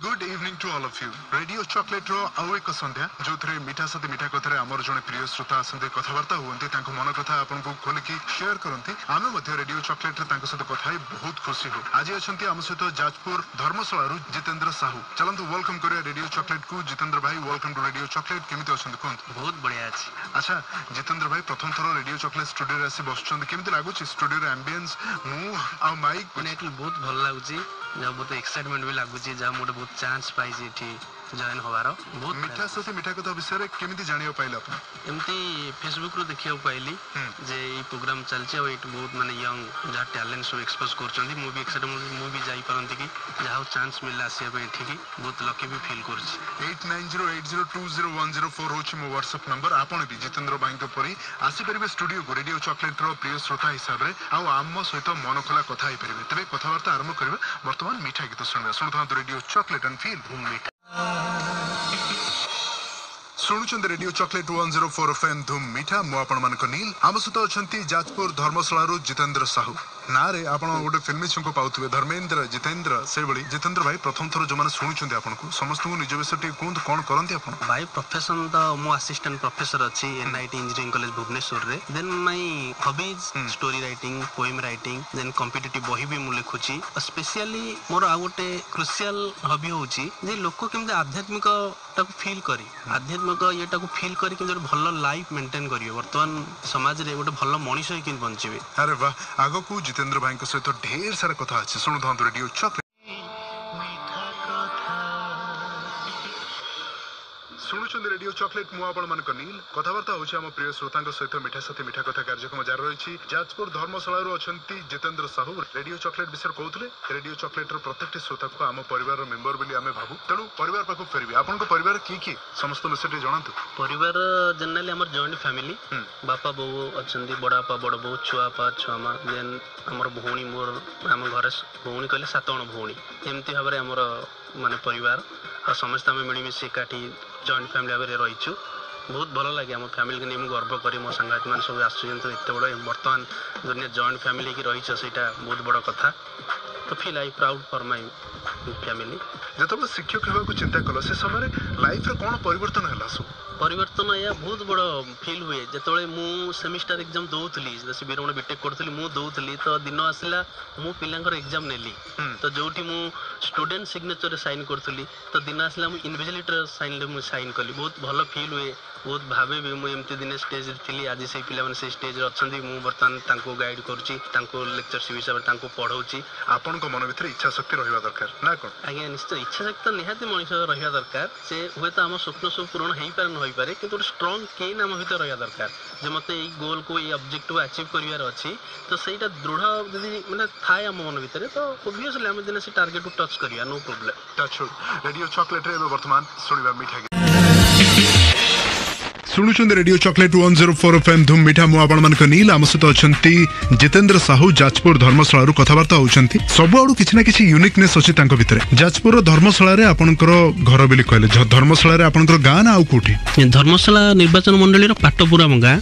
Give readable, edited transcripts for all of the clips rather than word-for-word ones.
Good evening to all of you radio chocolate रो आउ एक संध्या जो थरे मीठा सते मीठा कथरे हमर जने प्रिय श्रोता आसंते कथावार्ता होंते तांको मन कथा आपन को खोल के शेयर करंती आमे मध्ये रेडियो चॉकलेट रे तांको सते कथाई बहुत खुशी हो आज अछंती हम सहित जाजपुर धर्मशाला रु जितेंद्र साहू चलंतु वेलकम करे रेडियो चॉकलेट को जितेंद्र भाई वेलकम टू रेडियो चॉकलेट केमिति अछंती कोन बहुत बढ़िया अछि अच्छा जितेंद्र भाई प्रथम थरो रेडियो चॉकलेट स्टूडियो रे आसी बसछंती केमिति लागु छि स्टूडियो रे एम्बियंस मु आ माइक माने बहुत भल लागु छि जा बहुत एक्साइटमेंट भी लागु छि जा मोटे बहुत चांस पाई छि एठी जॉइन होवार बहुत मीठा सते मीठा कथा विषय रे केमिति जानियो पाइला अपन एमती फेसबुक रो देखियो पाइली जे ई प्रोग्राम चलछि और एट बहुत माने यंग जा टैलेंट सब एक्सपोज करछंती मु भी एक्साइटमेंट मु भी जाई परंती कि जाहो चांस मिलला आसी पे एठी की बहुत लकी भी फील करछि 8908020104 होछि मो व्हाट्सएप नंबर आपण भी जितेंद्र भाई के परी आसी परिबे स्टूडियो को रेडियो चॉकलेट रो प्रिय श्रोता हिसाब रे आ आम सहित मन खोला कथा ही परिबे तबे कथावार्ता आरंभ करबे वर्तमान मीठा गीत सुनबा रेडियो चॉकलेट एंड फील मीठा शुणुचंद रेडियो चॉकलेट 104 एफएम धूम मीठा मो आपण मान को नील आम सहित अछंती जाजपुर धर्मशाला रु जितेंद्र साहू ना रे आपण गोटे फिल्मी छंको पाउथबे धर्मेंद्र जितेंद्र से बळी जितेंद्र भाई प्रथम थरो जो माने सुनुचंदी आपण को समस्त को निज विषय टी कोन कोन करंती आपण भाई प्रोफेशन तो मो असिस्टेंट प्रोफेसर अछि एनआईटी इंजीनियरिंग कॉलेज भुवनेश्वर रे then my hobbies story writing poem writing then competitive बही भी मु लिखुची स्पेशली मोर आ गोटे क्रुशियल हॉबी होची जे लोक केमते आध्यात्मिक ताको फील करी आध्यात्मिक येटा को फील करी कि भलो लाइफ मेंटेन करियो वर्तमान समाज रे गोटे भलो मनुष्य कि बंचिबे अरे वाह आगो को जितेंद्र भाई के सहित ढेर सारा कथा अछि सुनु धंतु रेडियो चॉकलेट शुणुचंद रेडियो चॉकलेट मु आपण मान को नील कथावार्ता होछि हम प्रिय श्रोतांक सहित मीठा सते मीठा कथा कार्यक्रम जार रहिछि जाजपुर धर्मशाला रो अछंती जितेंद्र साहू रेडियो चॉकलेट विषय कहउतले रेडियो चॉकलेट रो प्रत्येक श्रोता को हम परिवार रो मेंबर बोली हमें भाबु तणु परिवार पाखु फेरबी आपन को परिवार की समस्त विषय जणांतु परिवार जनरली हमर जॉइंट फैमिली बापा बो अछंती बड़ा बापा बड़ बो छुआ पा छुआ मा देन हमर भौणी मोर हम घर भौणी कहले 7 जण भौणी एमती भाबरे हमर माने परिवार आ समस्त हम मिली मिसी एकाठी जॉइंट फैमिली भाबरे रहिछु बहुत भल लगे हम फैमिली के निम गर्व करी मो संगात मान सब आसुचंत एते बड़ वर्तमान दुनिया जॉइंट फैमिली की रहिछ सेटा बहुत बड़ कथा तो feel I proud for my family जतबे शिक्षक हेबा को चिंता कलो से समय लाइफ रे कोन परिवर्तन हला सो परिवर्तन या बहुत बड़ फील हुए जतबे मु सेमिस्टर एग्जाम दोउतली जैसे बीरमण बीटेक करथली मु दोउतली तो दिन आसला मु पिलांकर एग्जाम नेली तो जोठी मु स्टूडेंट सिग्नेचर साइन करथली तो दिन आसला मु इन्विजिलेटर साइन कली बहुत भलो फील हुए बहुत भावे भी मु एमती दिन स्टेज थिली आज से पिला माने से स्टेज रे अछंती मु बर्तन तांको गाइड करची तांको लेक्चरशिप हिसाब रे तांको पढौची आपन को मन भीतर इच्छा शक्ति रहबा दरकार ना कोन आगे निश्चय इच्छा शक्ति तो निहाती मनुष्य रहबा दरकार से हुए तो हम स्वप्न सब पूर्ण हेई पार न होई पारे किंतु स्ट्रांग केन हम भीतर रहबा दरकार जे मते ई गोल को ई ऑब्जेक्टिव अचीव करिवार अछि तो सेटा दृढ़ यदि माने थाय हम मन भीतर तो ऑब्वियसली हम दिन से टारगेट को टच करिया no problem touch radio chocolate रे वर्तमान सुनिबा मीठा शुणुचंद रेडियो चॉकलेट 104 एफएम धूम मीठा मु आपण मान को नील आम सहित अछंती जितेंद्र साहू जाजपुर धर्मशाला रु कथावार्ता होउछंती सब आडू किछि ना किछि यूनिकनेस अछि तांको भितरे जाजपुर धर्मशाला रे आपनकर घर बिली कहले धर्मशाला रे आपनकर गां ना आउ कोठी धर्मशाला निर्वाचन मंडली रो पाटपुर हम गां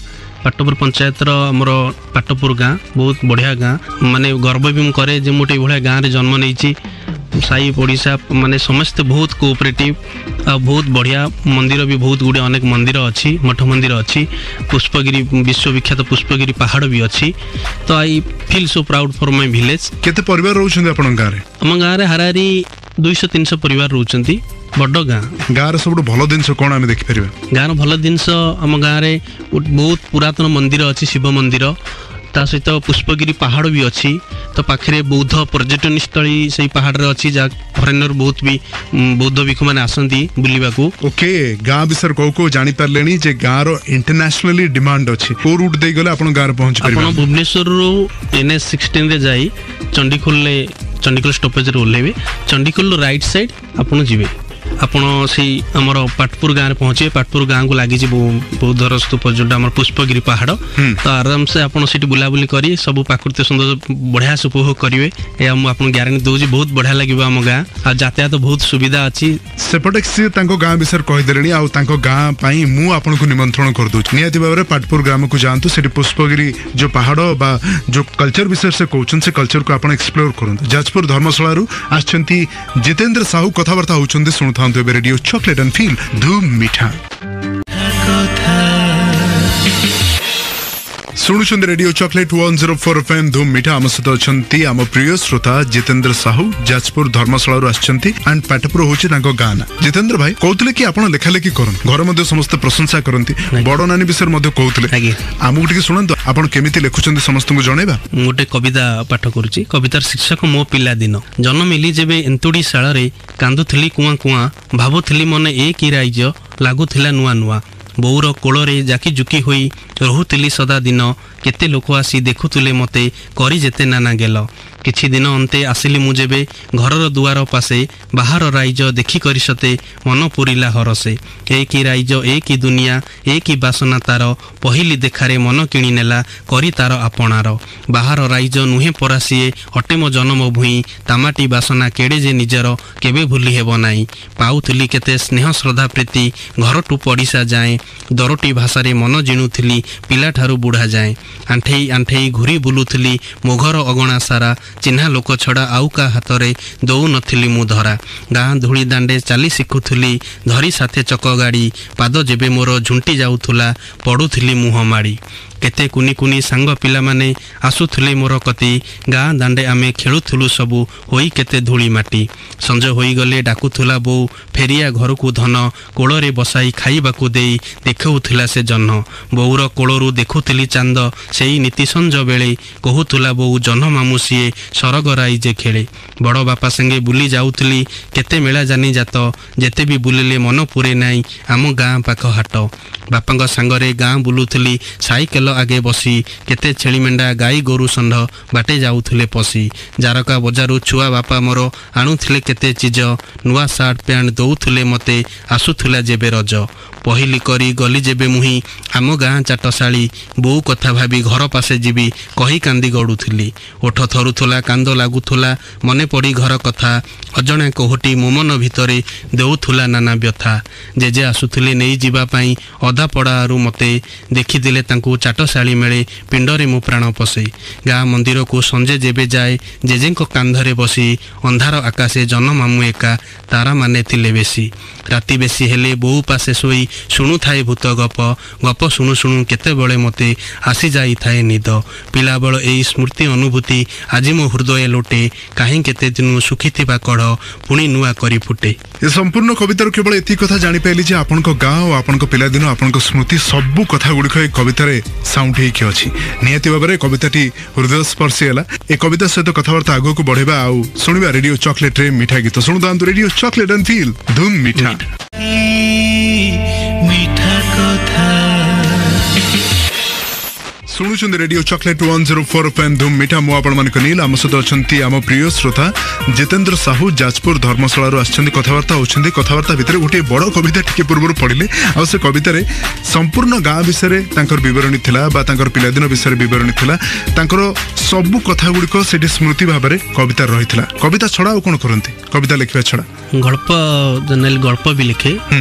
पाटपुर पंचायत रो हमरो पाटपुर गां बहुत बढ़िया गां माने गर्व भी मु करे जे मोटे भलिया गां रे जन्म नेछि साई ओडिशा माने समस्त बहुत कोऑपरेटिव आ बहुत बढ़िया मंदिर भी बहुत गुडे अनेक मंदिर अछि मठ मंदिर अछि पुष्पगिरी विश्वविख्यात पुष्पगिरी पहाड़ भी अछि तो I feel so proud for my village केते परिवार रहउछन आपन गां रे हम गां रे हरारी 200-300 परिवार रहउछंती बड्ड गां रे सब भलो दिनस कोन हम देखि परिबा गां रो भलो दिनस हम गां रे बहुत पुरातन मंदिर अछि शिव मंदिर ता सहित पुष्पगिरी पहाड़ भी अच्छी तो पाखे बौद्ध पर्यटन स्थली से पहाड़ रे अच्छी जा फरेनर बहुत भी बौद्ध भिक्षु माने आसंती बुलिबा को ओके गां बिसर को जानि परलेनी जे गां रो इंटरनेशनली डिमांड अछि को रूट दे गले आपण गां रे पहुंच परिबा आपण भुवनेश्वर रो NH 16 रे जाई चंडीखोल स्टॉपेज रे ओलेबे चंडीखोल रो राइट साइड आपण जिवे ଆପଣ ସେଇ ଆମର ପାଟପୁର ଗାଁରେ ପହଞ୍ଚିବେ। ପାଟପୁର ଗାଁକୁ ଲାଗିଛି ବୌଦ୍ଧର ସ୍ତୂପ ଯୋଉଟା ଆମର ପୁଷ୍ପଗିରି ପାହାଡ଼। ତ ଆରାମସେ ଆପଣ ସେଠି ବୁଲାବୁଲି କରି ସବୁ ପ୍ରାକୃତିକ ସୌନ୍ଦର୍ଯ୍ୟ ବଢ଼ିଆ ସେ ଉପଭୋଗ କରିବେ। ଏହା ମୁଁ ଆପଣଙ୍କୁ ଗ୍ୟାରେଣ୍ଟି ଦେଉଛି, ବହୁତ ବଢ଼ିଆ ଲାଗିବ ଆମ ଗାଁ। ଆଉ ଯାତାୟାତ ବହୁତ ସୁବିଧା ଅଛି। ସେପଟେ ସିଏ ତାଙ୍କ ଗାଁ ବିଷୟରେ କହିଦେଲେଣି, ଆଉ ତାଙ୍କ ଗାଁ ପାଇଁ ମୁଁ ଆପଣଙ୍କୁ ନିମନ୍ତ୍ରଣ କରିଦେଉଛି। ନିହାତି ଭାବରେ ପାଟପୁର ଗ୍ରାମକୁ ଯାଆନ୍ତୁ, ସେଠି ପୁଷ୍ପଗିରି ଯୋଉ ପାହାଡ଼ ବା ଯୋଉ କଲଚର ବିଷୟରେ ସେ କହୁଛନ୍ତି ସେ କଲଚରକୁ ଆପଣ ଏକ୍ସପ୍ଲୋର କରନ୍ତୁ। ଯାଜପୁର ଧର୍ମଶାଳାରୁ ଆସିଛନ୍ତି ଜିତେନ୍ଦ୍ର ସାହୁ, କଥାବାର୍ତ୍ତା ହଉଛନ୍ତି। ଶୁଣୁଥାନ୍ତୁ ଏବେ ରେଡିଓ ଚକଲେଟ୍ ଆଣ୍ଡ ଫିଲ୍ ଧୁମ୍ ମିଠା। ଶୁଣୁଛନ୍ତି ରେଡିଓ ଚକଲେଟ୍ 104 FM ଧୁମ୍ ମିଠା। ଆମ ସହିତ ଅଛନ୍ତି ଆମ ପ୍ରିୟ ଶ୍ରୋତା ଜିତେନ୍ଦ୍ର ସାହୁ, ଯାଜପୁର ଧର୍ମଶାଳାରୁ ଆସିଛନ୍ତି। ଆଣ୍ଡ ପାଟପୁର ହଉଛି ତାଙ୍କ ଗାଁ ନା। ଜିତେନ୍ଦ୍ର ଭାଇ କହୁଥିଲେ କି ଆପଣ ଲେଖାଲେଖି କରନ୍ତି, ଘରେ ମଧ୍ୟ ସମସ୍ତେ ପ୍ରଶଂସା କରନ୍ତି, ବଡ଼ ନାନୀ ବିଷୟରେ ମଧ୍ୟ କହୁଥିଲେ। ଆମକୁ ଟିକେ ଶୁଣନ୍ତୁ, ଆପଣ କେମିତି ଲେଖୁଛନ୍ତି ସମସ୍ତଙ୍କୁ ଜଣେଇବା। ମୁଁ ଗୋଟେ କବିତା ପାଠ କରୁଛି। କବିତାର ଶୀର୍ଷକ ମୋ ପିଲାଦିନ। ଜନ୍ମିଲି ଯେବେ ଏନ୍ତୁଡ଼ି ଶାଳରେ, କାନ୍ଦୁଥିଲି କୁଆଁ କୁଆଁ, ଭାବୁଥିଲି ମନେ ଏ କି ରାଇଜ, ଲାଗୁଥିଲା ନୂଆ ନୂଆ। ବୋଉର କୋଳରେ ଜାକି ଜୁକି ହୋଇ ରହୁଥିଲି ସଦା ଦିନ, କେତେ ଲୋକ ଆସି ଦେଖୁଥିଲେ ମୋତେ, କରି ଯେତେ ନାନା ଗେଲ। କିଛି ଦିନ ଅନ୍ତେ ଆସିଲି ମୁଁ ଯେବେ ଘରର ଦୁଆର ପାଶେ, ବାହାର ରାଇଜ ଦେଖିକରି ସତେ ମନ ପୁରିଲା ହରସେ। ଏ କି ରାଇଜ ଏ କି ଦୁନିଆ, ଏ କି ବାସନା ତାର, ପହିଲି ଦେଖାରେ ମନ କିଣି ନେଲା କରି ତାର ଆପଣାର। ବାହାର ରାଇଜ ନୁହେଁ ପରା ସିଏ, ଅଟେ ମୋ ଜନମ ଭୂଇଁ, ତାମାଟି ବାସନା କେଡ଼େ ଯେ ନିଜର, କେବେ ଭୁଲି ହେବ ନାହିଁ। ପାଉଥିଲି କେତେ ସ୍ନେହ ଶ୍ରଦ୍ଧା ପ୍ରୀତି, ଘରଠୁ ପଡ଼ିଶା ଯାଏଁ, ଦରଟି ଭାଷାରେ ମନ ଜିଣୁଥିଲି ପିଲାଠାରୁ ବୁଢ଼ା ଯାଏଁ। ଆଣ୍ଠେଇ ଆଣ୍ଠେଇ ଘୁରି ବୁଲୁଥିଲି ମୋ ଘର ଅଗଣା ସାରା, ଚିହ୍ନା ଲୋକ ଛଡ଼ା ଆଉ କାହା ହାତରେ ଦଉନଥିଲି ମୁଁ ଧରା। ଗାଁ ଧୂଳି ଦାଣ୍ଡେ ଚାଲି ଶିଖୁଥିଲି ଧରି ସାଥେ ଚକ ଗାଡ଼ି, ପାଦ ଯେବେ ମୋର ଝୁଣ୍ଟି ଯାଉଥିଲା ପଡ଼ୁଥିଲି ମୁହଁ ମାଡ଼ି। କେତେ କୁନି କୁନି ସାଙ୍ଗ ପିଲାମାନେ ଆସୁଥିଲେ ମୋର କତି, ଗାଁ ଦାଣ୍ଡେ ଆମେ ଖେଳୁଥିଲୁ ସବୁ ହୋଇ କେତେ ଧୂଳି ମାଟି। ସଞ୍ଜ ହୋଇଗଲେ ଡାକୁଥିଲା ବୋଉ ଫେରିଆ ଘରକୁ ଧନ, କୋଳରେ ବସାଇ ଖାଇବାକୁ ଦେଇ ଦେଖାଉଥିଲା ସେ ଜହ୍ନ। ବୋଉର କୋଳରୁ ଦେଖୁଥିଲି ଚାନ୍ଦ ସେଇ ନୀତି ସଞ୍ଜ ବେଳେ, କହୁଥିଲା ବୋଉ ଜହ୍ନ ମାମୁଁ ସିଏ ସରଗରାଇ ଯେ ଖେଳେ। ବଡ଼ ବାପା ସାଙ୍ଗେ ବୁଲି ଯାଉଥିଲି କେତେ ମେଳା ଜାନି ଜାତ, ଯେତେ ବି ବୁଲିଲେ ମନ ପୁରେ ନାହିଁ ଆମ ଗାଁ ପାଖ ହାଟ। ବାପାଙ୍କ ସାଙ୍ଗରେ ଗାଁ ବୁଲୁଥିଲି ସାଇକେଲ ଆଗେ ବସି, କେତେ ଛେଳି ମେଣ୍ଢା ଗାଈ ଗୋରୁ ଷଣ୍ଢ ବାଟେ ଯାଉଥିଲେ ପଶି। ଜାରକା ବଜାରୁ ଛୁଆ ବାପା ମୋର ଆଣୁଥିଲେ କେତେ ଚିଜ, ନୂଆ ସାର୍ଟ ପ୍ୟାଣ୍ଟ ଦଉଥିଲେ ମୋତେ ଆସୁଥିଲା ଯେବେ ରଜ। ପହିଲି କରି ଗଲି ଯେବେ ମୁହିଁ ଆମ ଗାଁ ଚାଟଶାଳୀ, ବୋଉ କଥା ଭାବି ଘର ପାଶେ ଯିବି କହି କାନ୍ଦି ଗଡ଼ୁଥିଲି। ଓଠ ଥରୁଥିଲା କାନ୍ଦ ଲାଗୁଥିଲା ମନେ ପଡ଼ି ଘର କଥା, ଅଜଣା କୋହଟି ମୋ ମନ ଭିତରେ ଦେଉଥିଲା ନାନା ବ୍ୟଥା। ଜେଜେ ଆସୁଥିଲେ ନେଇ ଯିବା ପାଇଁ ଅଧାପଡ଼ାରୁ ମୋତେ, ଦେଖିଥିଲେ ତାଙ୍କୁ ଚାଟଶାଳୀ ମେଳେ ପିଣ୍ଡରେ ମୁଁ ପ୍ରାଣ ପଶେ। ଗାଁ ମନ୍ଦିରକୁ ସଞ୍ଜେ ଯେବେ ଯାଏ ଜେଜେଙ୍କ କାନ୍ଧରେ ବସି, ଅନ୍ଧାର ଆକାଶେ ଜହ୍ନ ମାମୁଁ ଏକା ତାରାମାନେ ଥିଲେ ବେଶୀ। ରାତି ବେଶୀ ହେଲେ ବୋଉ ପାଶେ ଶୋଇ ଶୁଣୁଥାଏ ଭୂତ ଗପ, ଗପ ଶୁଣୁ ଶୁଣୁ କେତେବେଳେ ମୋତେ ଆସିଯାଇଥାଏ ନିଦ। ପିଲାବେଳ ଏଇ ସ୍ମୃତି ଅନୁଭୂତି ଆଜି ମୋ ହୃଦୟ ଲୋଟେ, କାହିଁ କେତେ ଦିନୁ ଶୁଖିଥିବା କଢ଼ ପୁଣି ନୂଆ କରି ଫୁଟେ। ଏ ସମ୍ପୂର୍ଣ୍ଣ କବିତାରୁ କେବଳ ଏତିକି କଥା ଜାଣିପାରିଲି ଯେ ଆପଣଙ୍କ ଗାଁ ଓ ଆପଣଙ୍କ ପିଲାଦିନ, ଆପଣଙ୍କ ସ୍ମୃତି ସବୁ କଥା ଗୁଡ଼ିକ ଏ କବିତାରେ ସାଉଣ୍ଡ ହେଇକି ଅଛି। ନିହାତି ଭାବରେ କବିତାଟି ହୃଦୟସ୍ପର୍ଶୀ ହେଲା। ଏ କବିତା ସହିତ କଥାବାର୍ତ୍ତା ଆଗକୁ ବଢେଇବା ଆଉ ଶୁଣିବା ରେଡିଓ ଚକଲେଟ୍ରେ ମିଠା ଗୀତ। ଶୁଣୁଥାନ୍ତୁ ରେଡିଓ ଚକଲେଟ୍ ଆଣ୍ଡ ଫିଲ୍ ଧୁମ୍ ମିଠା। ଶୁଣୁଛନ୍ତି ରେଡିଓ ଚକଲେଟ୍ 104 FM ଧୁମ୍ ମିଠା। ମୁଁ ଆପଣମାନଙ୍କ ନୀଲ, ଆମ ସହିତ ଅଛନ୍ତି ଆମ ପ୍ରିୟ ଶ୍ରୋତା ଜିତେନ୍ଦ୍ର ସାହୁ, ଯାଜପୁର ଧର୍ମଶାଳାରୁ ଆସିଛନ୍ତି। କଥାବାର୍ତ୍ତା ହେଉଛନ୍ତି। କଥାବାର୍ତ୍ତା ଭିତରେ ଗୋଟିଏ ବଡ଼ କବିତା ଟିକେ ପୂର୍ବରୁ ପଢ଼ିଲେ, ଆଉ ସେ କବିତାରେ ସମ୍ପୂର୍ଣ୍ଣ ଗାଁ ବିଷୟରେ ତାଙ୍କର ବିବରଣୀ ଥିଲା ବା ତାଙ୍କର ପିଲାଦିନ ବିଷୟରେ ବିବରଣୀ ଥିଲା। ତାଙ୍କର ସବୁ କଥା ଗୁଡ଼ିକ ସେଠି ସ୍ମୃତି ଭାବରେ କବିତାରେ ରହିଥିଲା। କବିତା ଛଡ଼ା ଆଉ କ'ଣ କରନ୍ତି କବିତା ଲେଖିବା ଛଡ଼ା? ଗଳ୍ପ ଜେନେରାଲି ଗଳ୍ପ ବି ଲେଖେ।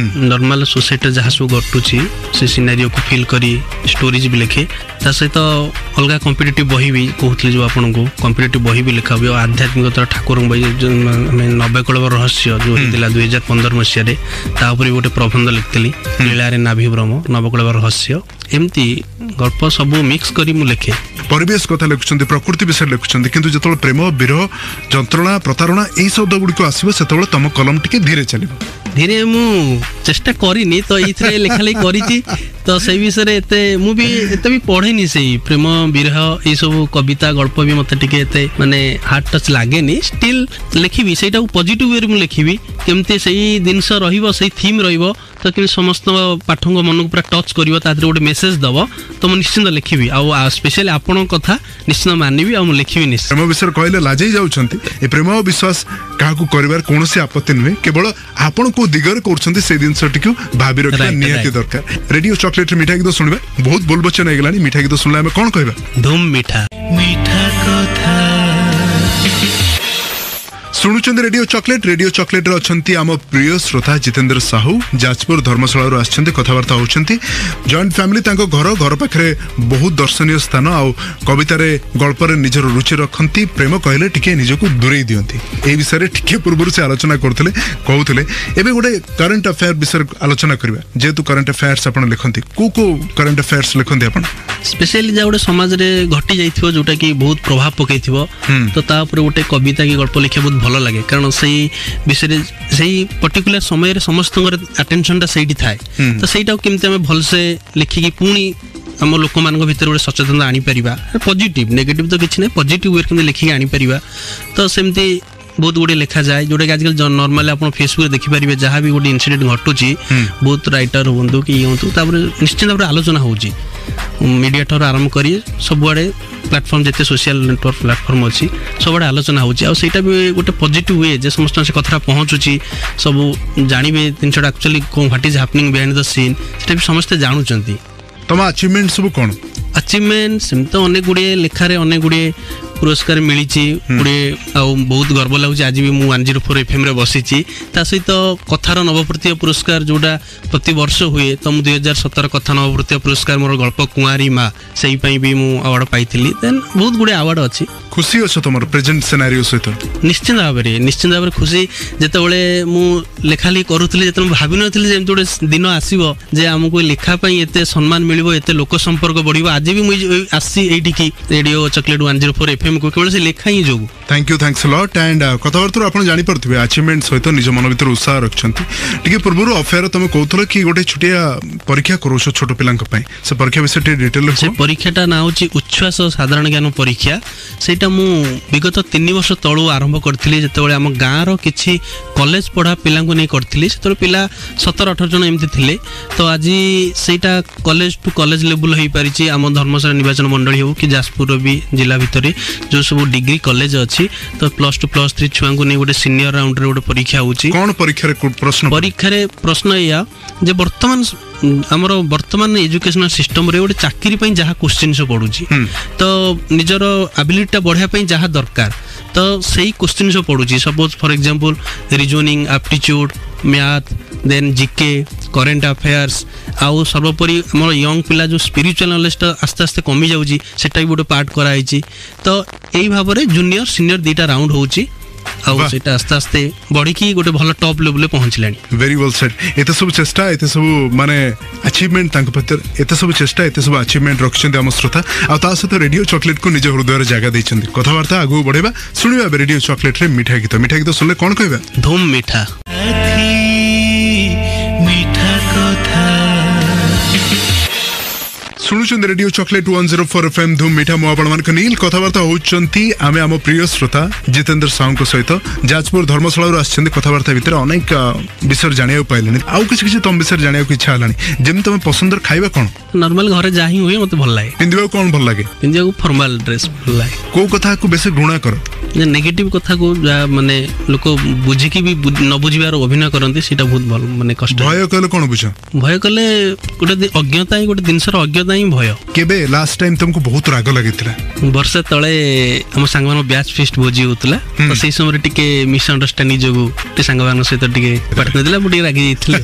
ନର୍ମାଲ ସୋସାଇଟିରେ ଯାହା ସବୁ ଘଟୁଛି ସେ ସିନାରିଓକୁ ଫିଲ୍ କରି ଷ୍ଟୋରିଜ୍ ବି ଲେଖେ। ତା ସହିତ ଅଲଗା କମ୍ପିଟେଟିଭ୍ ବହି ବି କହୁଥିଲି ଯେଉଁ ଆପଣଙ୍କୁ, କମ୍ପିଟେଟିଭ୍ ବହି ବି ଲେଖା ହୁଏ। ଆଧ୍ୟାତ୍ମିକତାର ଠାକୁରଙ୍କ ବହି ଆମେ ନବେକଳବର ରହସ୍ୟ ଯେଉଁ ହେଇଥିଲା 2015 ମସିହାରେ, ତା ଉପରେ ବି ଗୋଟେ ପ୍ରବନ୍ଧ ଲେଖିଥିଲି, ଲୀଳାରେ ନାଭିବ୍ରହ୍ମ ନବକଳବର ରହସ୍ୟ। ଏମିତି ଗଳ୍ପ ସବୁ ମିକ୍ସ କରି ମୁଁ ଲେଖେ। ପରିବେଶ କଥା ଲେଖୁଛନ୍ତି, ପ୍ରକୃତି ବିଷୟରେ ଲେଖୁଛନ୍ତି, କିନ୍ତୁ ଯେତେବେଳେ ପ୍ରେମ, ବିରହ, ଯନ୍ତ୍ରଣା, ପ୍ରତାରଣା ଏଇ ଶବ୍ଦ ଗୁଡ଼ିକ ଆସିବ ସେତେବେଳେ ତମ କଲମ ଟିକେ ଧୀରେ ଚାଲିବ। ଧୀରେ ମୁଁ ଚେଷ୍ଟା କରିନି ତ, ଏଇଥିରେ ଲେଖାଲେଖି କରିଛି ତ ସେଇ ବିଷୟରେ ମୁଁ ବି ଏତେ ବି ପଢ଼େନି ସେଇ ପ୍ରେମ ବିରହ ଏଇସବୁ କବିତା ଗଳ୍ପ ବି ମୋତେ ଟିକେ ଏତେ ମାନେ ହାର୍ଟ ଟଚ୍ ଲାଗେନି। ଷ୍ଟିଲ୍ ଲେଖିବି, ସେଇଟାକୁ ପଜିଟିଭ୍ ୱେରେ ମୁଁ ଲେଖିବି, केमती सही जिनस रहिबो सही थीम रहिबो तो कि समस्त पाठक मन को पूरा टच करिवो तादरे गोटे मेसेज दबो तो मैं निश्चिंत लिखिबी आ स्पेशली आपण कथा निश्चित मानिबी आ लिखिबी निश्चित। प्रेम विषय कहले लाजै जाउछंती ए प्रेम विश्वास काहाकू करिवार कोनोसी आपत्ति नुहे केवल आपण को दिगरे करछंती से दिन सटिकू भाबी रखिया निहाती दरकार। रेडियो चॉकलेट मिठा गीत सुनबा बहुत बोल बच्चन हेगलानी मिठा गीत सुनला हम कोन कहबा धूम मीठा मीठा कथा शुणुचंदी रेडियो चॉकलेट रे अछंती आम प्रिय श्रोता जितेंद्र साहू जाजपुर धर्मशाला आछंती कथावार्ता होछंती जॉइंट फैमिली तांको घर पाखरे बहुत दर्शनीय स्थान आ कविता रे गल्प रे निजर रुचि रखंती प्रेम कहले टिके निजको दूरेई दियंती ए विषय रे टिके पूर्व से आलोचना करथले कहउथले एबे गोटे करंट अफेयर विषय आलोचना करबा जेतु करंट अफेयर्स आपण लिखंती को करंट अफेयर्स लिखंती आपण स्पेशली जा गोटे समाज रे घटी जाइथिबो जोटा कि बहुत प्रभाव पकैथिबो तो ता ऊपर गोटे कविता की गल्प लिखे बहुत भल लगे कारण सही विषय सही पर्टिकुलर समय रे समस्त अटेंशन टा सही थाए तो सहीटा केमते हम भल से लिखिकी पुणी आम लोक मान भीतर गोटे सचेतनता आनी परिबा पॉजिटिव नेगेटिव तो किछि नै पॉजिटिव वे केमते लिखिकी आनी परिबा तो सेमती बहुत गुड़े लिखा जाए जोटा कि आजकल नॉर्मली आप फेसबुक देखिपारे जहाँ भी गोटे इनसीडेंट घटुची बहुत राइटर हूँ कि हूँ निश्चित भाव आलोचना होची मीडिया ठार आरंभ कर सबुआड़े प्लेटफॉर्म जिते सोशल नेटवर्क प्लेटफॉर्म अच्छी सबुआड़े आलोचना होची आ सेटा भी गोटे पॉजिटिव वे जे समस्त से कथा पहुँचुची सब जानवे जिनसा actually what is happening behind the scene सेटा भी समस्ते जानुचंती। तम अचीवमेंट सब कौन अचीवमेंट सेम तो अनेक गुड़े लेखारे अनेक गुड़े पुरस्कार मिली गुड़े बहुत गर्व लगुच आज भी मुझे 104 FM रे बसी ता सहित कथार नवप्रतीय पुरस्कार जोटा प्रति वर्ष हुए तो मुझे 2017 कथा नवप्रतीय पुरस्कार मोर गल्प कुआरी माँ से भी मुझे अवार्ड पाई देन बहुत गुड़े अवार्ड अच्छी खुशी अच्छे तुम प्रेजेंट सिनेरियो सहित निश्चित भाव खुशी जितेबाला मुझे लेखालेखी करूली जो भाव नी जमी गोटे दिन आसो जे आमको लेखापी एत सम्मान मिल एत लोक संपर्क बढ़ आज भी मुझे आसी रेडियो चॉकलेट 104 FM को केवल से लेखा ही जो thank you thanks lot and कथबार्ता आप जानी पारे अचीवमेंट सहित निज मन भर उत्साह रखिंट टी पूर्व अफेयर तुम कहूल कि गोटे छोटिया परीक्षा करोच छोट पिला से परीक्षा विषय डिटेल परीक्षाटा ना हूँ उच्छ्वास साधारण ज्ञान परीक्षा से मु विगत 3 वर्ष तलू आरंभ करी जिते आम गाँव किसी कॉलेज पढ़ा पिला नहीं करी से पिला 17-18 जन एमती थे तो आज सेटा कॉलेज टू कॉलेज लेवल हो पारी आम धर्मशाला निर्वाचन मंडली हो कि जाजपुर भी जिला भितर जो सब डिग्री कॉलेज अच्छी तो +2 +3 छुआ को नहीं गोटे सीनियर राउंड रे गोटे परीक्षा होची कौन परीक्षा प्रश्न या जे वर्तमान एजुकेशनल सिस्टम रे गोटे चाकरी जहाँ क्वेश्चन सब पड़ुची तो निजर एबिलिटी बढ़ापी जहाँ दरकार तो सही क्वेश्चन सब पड़ुची suppose for example reasoning aptitude math then GK current affairs आउ सर्वोपरि आम यंग पिला जो स्पिरिचुअल नॉलेजटा आस्ते आस्ते कमी जाऊँगी सेटा भी गोटे पार्ट कराई तो यही भाव में जूनियर सीनियर 2टा राउंड होची आस्ते आस्ते बढ़ी गोटे भल टॉप लेवल पहुँचला वेरी वेल सेड एत सब चेष्टा एत सब माने अचीवमेंट एत सब चेष्टा एत सब अचीवमेंट रखिंट आम श्रोता आ सहित रेडियो चॉकलेट को निज हृदय जगह देते कथबार्ता आगू बढ़ेगा शुणा रेडियो चॉकलेट रे मिठा गीत सुनले कौन कह धूम मीठा शुणुचंदी रेडियो चॉकलेट 104 FM धूम मीठा मो आपण मान नील कथबार्ता होचंती आमे आम प्रिय श्रोता जितेंद्र साहू सहित जाजपुर धर्मशाला आछंती कथबार्ता भितर अनेक विषय जानिया पाइलेनी आउ किछि तुम विषय जानिया को इच्छा हलानी जेम तुम पसंदर खाइबा कोन नॉर्मल घरे जाही हुए मते भल लागे पिंदिबा कोन भल लागे पिंदिबा फॉर्मल ड्रेस भल लागे को कथा को बेसी घृणा करो नेगेटिव कथा को माने लोक बुझिकी भी न बुझिबार अभिनय करंती सेटा बहुत भल माने कष्ट भय कहले कोन बुझ भय कहले गोटे अज्ञता ही गोटे दिनसर अज्ञता ही भय केबे लास्ट टाइम तुमको बहुत राग लागितला वर्ष तळे हम संग मान बैच फेस्ट भोजी होतला तो सेही समय टिके मिसअंडरस्टैंडिंग जोगु टे संग मान सहित टिके पाट न दिला बुटी रागी जाइतले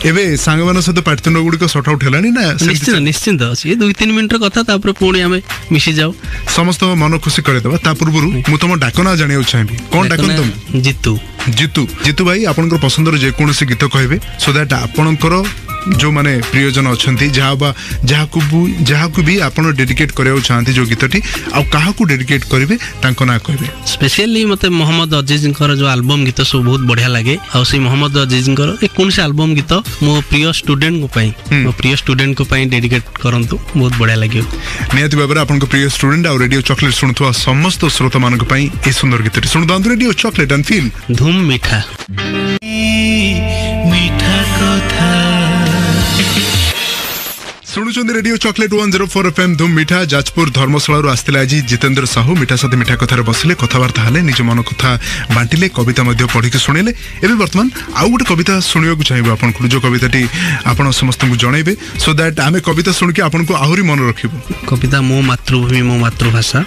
एबे संग मान सहित पाटतन गुडी को शॉट आउट हेलानी ना निश्चित ये 2-3 मिनिट कथा तापर पुणी हमें मिसी जाऊ समस्त मन खुशी करे देबा ता पूर्व मु तुम डाकना जानियो चाहबी कोन डाकन तुम जीतू भाई आपनकर पसंदर जे कोनसी गीत कहबे सो दैट आपनकर जो माने प्रियजन अछंती जहाकू भी आपण डेडिकेट करियो चाहती जो गीतटी आ काहाकू डेडिकेट करिवे तांको ना कहबे स्पेशली मते मोहम्मद अजीजकर जो एल्बम गीत सब बहुत बढ़िया लगे आ से मोहम्मद अजीजकर ए कोन से एल्बम गीत मो प्रिय स्टूडेंट को पई मो प्रिय स्टूडेंट को पई डेडिकेट करंतु बहुत बढ़िया लागियो नियति बाबा आपन को प्रिय स्टूडेंट आ रेडियो चॉकलेट सुनथुआ समस्त श्रोता मान को पई ए सुंदर गीतटी सुन दान रेडियो चॉकलेट एंड फील धूम मीठा शुणुचंद रेडियो चॉकलेट 104 FM धूम मीठा जाजपुर धर्मशाला आसते आज जितेंद्र साहू मीठा साथी मीठा कथार बसिले कथबार्ता हेले निज मन कथा बांटिले कविता मध्य पढ़ी शुणिले एवं बर्तमान आउ गोटे कविता शुणा चाहिए आपको जो कविताटी आप समस्त जनइबे सो दैट आम कविता शुणिक आपको आहरी मन रखिबु कविता मो मातृभूमि मो मातृभाषा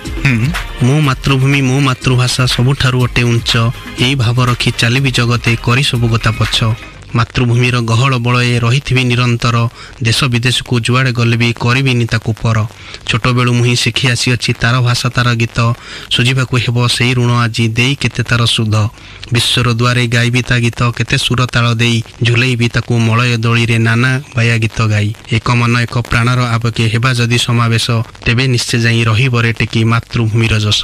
मो मातृभूमि मो मातृभाषा सबुठारु अटे उच्च एई भाव रखी चलिबी जगते करी सब गोता पछ मातृभूमिर गहल बलये रही निरंतर देश विदेश को जुआड़े गले भी करिबिनी ताकू पर छोट बेलू मुही शिखी आसी अच्छी तार भाषा तार गीत सुझिबाकू हेब सेई ऋण आज देई केते तार सुध विश्वर द्वारे गाइबी ता गीत केते सुर ताल देई झुलेइबी ताकू मलय दली रे नाना बाया गीत गाई एक मन एक प्राणर आबके हेबा जदि समावेश तेबे निश्चय जाई रहिबरे टेकी मातृभूमिर जस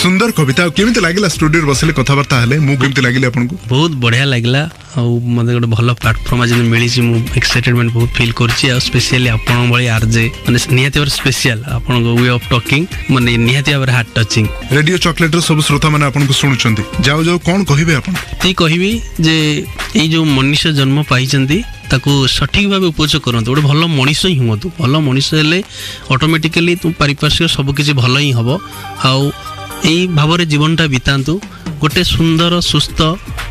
सुंदर कविता केमिति लागिला स्टूडियो बसले कथबार्ता हेले मु केमिति लागिले आपनको बहुत बढ़िया लागिला आ मते गोटे भल प्लेटफॉर्म आज मिली मु एक्साइटेडमेंट बहुत फील करछि आ स्पेशली आपन बळी आरजे माने निहाती और स्पेशल आपन वे ऑफ टॉकिंग माने निहाती और हार्ट टचिंग रेडियो चॉकलेट रो सब श्रोता माने आपन को सुनुचंती जाओ जाओ कोन कहिबे आपन ती कहिबी जे एई जो मनुष्य जन्म पाइचंती ताकू सठिक भाव उपयोग करते गोटे भल मनीष ही हूँ भल मनीष हेले ऑटोमेटिकली तुम पारिपार्श्विक सबकिछि भल ही हम आई भाव जीवनटा बितातु गोटे सुंदर सुस्थ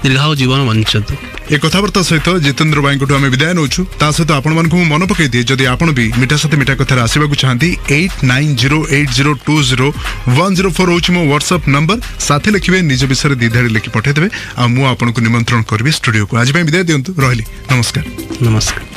दीर्घायु जीवन बंचतु ए कथबार्ता सहित जितेंद्र भाई को आम विदाय नौ सहित आपण मानक मन पकई दिए जदि आपण भी मीठा साथी मीठा कथार आसवाक चाहती 8908020104 हूँ मो व्हाट्सएप नंबर साथी लिखिए निज विषय दिधाड़ी लिखि पठेदेवे आ मु आपन को निमंत्रण करी स्टूडियो को आज विदाय दिंतु रही नमस्कार नमस्कार।